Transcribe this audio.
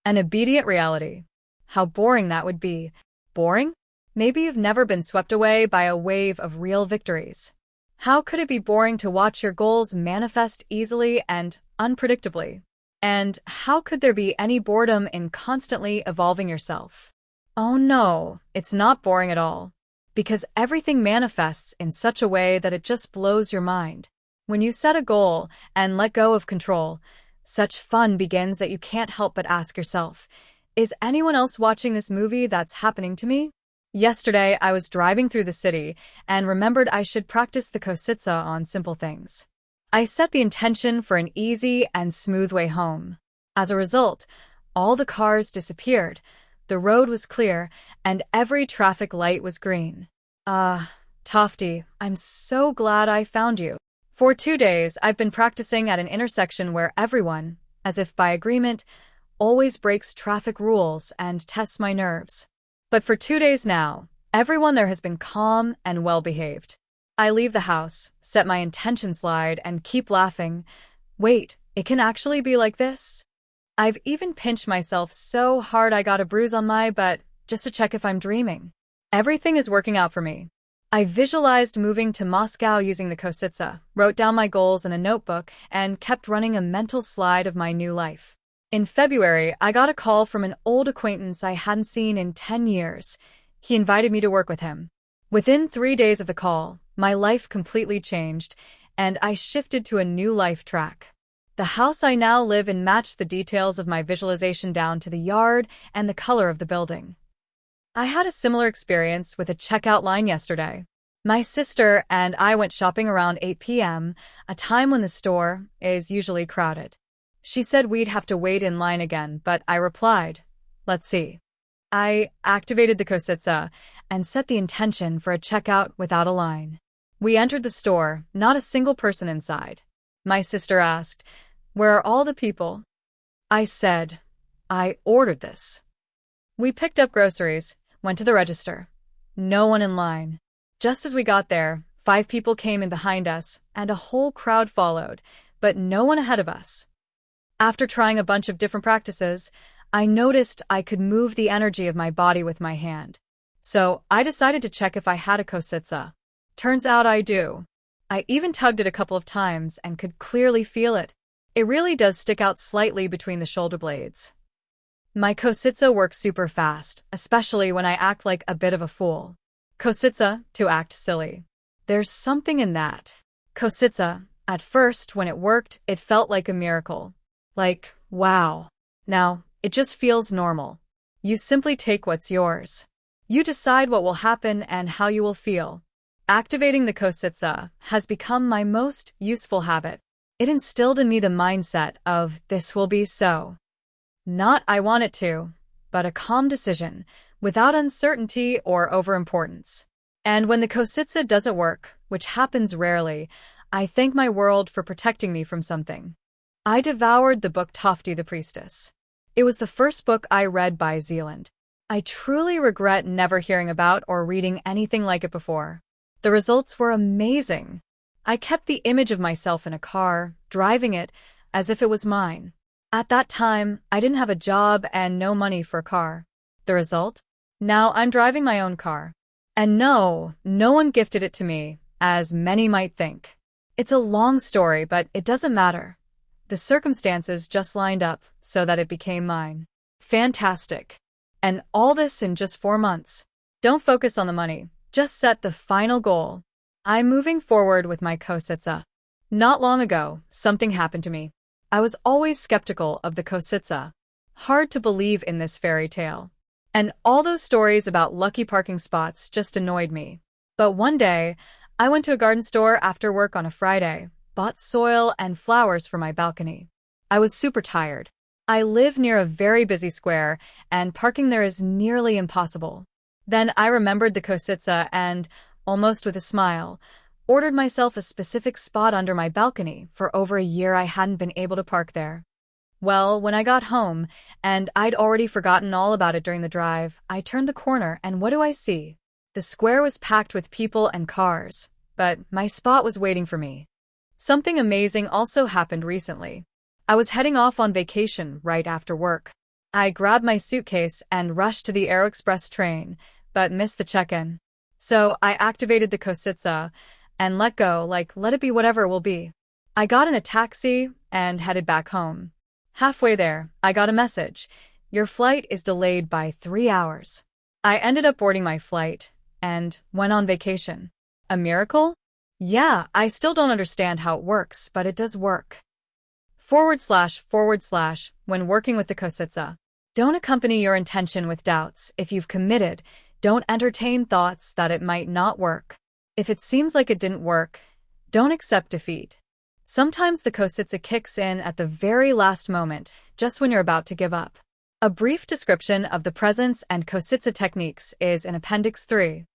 An obedient reality. How boring that would be. Boring? Maybe you've never been swept away by a wave of real victories. How could it be boring to watch your goals manifest easily and unpredictably? And how could there be any boredom in constantly evolving yourself? Oh no, it's not boring at all. Because everything manifests in such a way that it just blows your mind. When you set a goal and let go of control, such fun begins that you can't help but ask yourself, is anyone else watching this movie that's happening to me? Yesterday, I was driving through the city and remembered I should practice the kositsa on simple things. I set the intention for an easy and smooth way home. As a result, all the cars disappeared, the road was clear, and every traffic light was green. Tofty, I'm so glad I found you. For 2 days, I've been practicing at an intersection where everyone, as if by agreement, always breaks traffic rules and tests my nerves. But for 2 days now, everyone there has been calm and well-behaved. I leave the house, set my intention slide, and keep laughing. Wait, it can actually be like this? I've even pinched myself so hard I got a bruise on my butt just to check if I'm dreaming. Everything is working out for me. I visualized moving to Moscow using the kositsa, wrote down my goals in a notebook, and kept running a mental slide of my new life. In February, I got a call from an old acquaintance I hadn't seen in 10 years. He invited me to work with him. Within 3 days of the call, my life completely changed, and I shifted to a new life track. The house I now live in matched the details of my visualization down to the yard and the color of the building. I had a similar experience with a checkout line yesterday. My sister and I went shopping around 8 p.m., a time when the store is usually crowded. She said we'd have to wait in line again, but I replied, "Let's see." I activated the kositsa and set the intention for a checkout without a line. We entered the store, not a single person inside. My sister asked, "Where are all the people?" I said, "I ordered this." We picked up groceries, went to the register. No one in line. Just as we got there, 5 people came in behind us, and a whole crowd followed, but no one ahead of us. After trying a bunch of different practices, I noticed I could move the energy of my body with my hand. So I decided to check if I had a kositsa. Turns out I do. I even tugged it a couple of times and could clearly feel it. It really does stick out slightly between the shoulder blades. My kositsa works super fast, especially when I act like a bit of a fool. Kositsa, to act silly. There's something in that. Kositsa, at first, when it worked, it felt like a miracle. Like, wow. Now, it just feels normal. You simply take what's yours. You decide what will happen and how you will feel. Activating the kositsa has become my most useful habit. It instilled in me the mindset of this will be so. Not I want it to, but a calm decision, without uncertainty or overimportance. And when the kositsa doesn't work, which happens rarely, I thank my world for protecting me from something. I devoured the book Tofty the Priestess. It was the first book I read by Zealand. I truly regret never hearing about or reading anything like it before. The results were amazing. I kept the image of myself in a car, driving it, as if it was mine. At that time, I didn't have a job and no money for a car. The result? Now I'm driving my own car. And no one gifted it to me, as many might think. It's a long story, but it doesn't matter. The circumstances just lined up so that it became mine. Fantastic. And all this in just 4 months. Don't focus on the money. Just set the final goal. I'm moving forward with my kositsa. Not long ago, something happened to me. I was always skeptical of the kositsa. Hard to believe in this fairy tale. And all those stories about lucky parking spots just annoyed me. But one day, I went to a garden store after work on a Friday, bought soil and flowers for my balcony. I was super tired. I live near a very busy square, and parking there is nearly impossible. Then I remembered the kositsa and, almost with a smile, ordered myself a specific spot under my balcony. For over a year I hadn't been able to park there. Well, when I got home, and I'd already forgotten all about it during the drive, I turned the corner and what do I see? The square was packed with people and cars, but my spot was waiting for me. Something amazing also happened recently. I was heading off on vacation right after work. I grabbed my suitcase and rushed to the AeroExpress train, but missed the check-in. So I activated the Kositsa and let go, like let it be whatever it will be. I got in a taxi and headed back home. Halfway there, I got a message. Your flight is delayed by 3 hours. I ended up boarding my flight and went on vacation. A miracle? Yeah, I still don't understand how it works, but it does work. // when working with the Kositsa. Don't accompany your intention with doubts. If you've committed, don't entertain thoughts that it might not work. If it seems like it didn't work, don't accept defeat. Sometimes the Kositsa kicks in at the very last moment, just when you're about to give up. A brief description of the presence and Kositsa techniques is in Appendix 3.